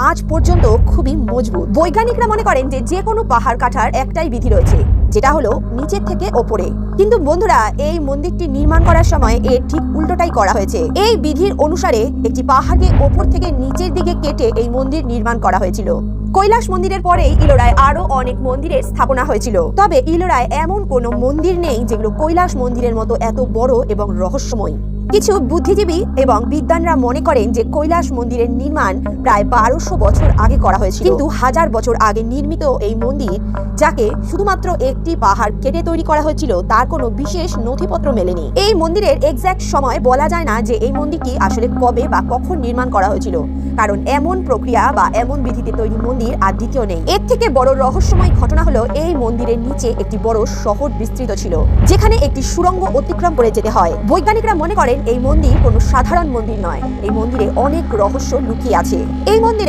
আজ পর্যন্ত খুবই মজবুত। বৈজ্ঞানিকরা মনে করেন যে কোনো পাহাড় কাটার একটাই বিধি রয়েছে, যেটা হলো নিচের থেকে ওপরে। কিন্তু বন্ধুরা, এই মন্দিরটি নির্মাণ করার সময় এর ঠিক উল্টোটাই করা হয়েছে। এই বিধির অনুসারে একটি পাহাড়কে ওপর থেকে নিচের দিকে কেটে এই মন্দির নির্মাণ করা হয়েছিল। কৈলাস মন্দিরের পরেই ইলোরায় আরো অনেক মন্দিরের স্থাপনা হয়েছিল, তবে ইলোরায় এমন কোনো মন্দির নেই যেগুলো কৈলাস মন্দিরের মতো এত বড় এবং রহস্যময়। কিছু বুদ্ধিজীবী এবং বিদ্বানরা মনে করেন যে কৈলাস মন্দিরের নির্মাণ প্রায় 1200 বছর আগে করা হয়েছিল, কিন্তু 1000 বছর আগে নির্মিত এই মন্দির, যাকে শুধুমাত্র একটি পাহাড় কেটে তৈরি করা হয়েছিল, তার কোনো বিশেষ নথিপত্র মেলেনি। এই মন্দিরের এক্সাক্ট সময় বলা যায় না যে এই মন্দিরটি আসলে কবে বা কখন নির্মাণ করা হয়েছিল, কারণ এমন প্রক্রিয়া বা এমন বিধিতে তৈরি মন্দির আর দ্বিতীয় নেই। এর থেকে বড় রহস্যময় ঘটনা হলো এই মন্দিরের নিচে একটি বড় শহর বিস্তৃত ছিল, যেখানে একটি সুড়ঙ্গ অতিক্রম করে যেতে হয়। বৈজ্ঞানিকরা মনে করেন এই মন্দির কোনো সাধারণ মন্দির নয়, এই মন্দিরে অনেক রহস্য লুকিয়ে আছে। এই মন্দিরে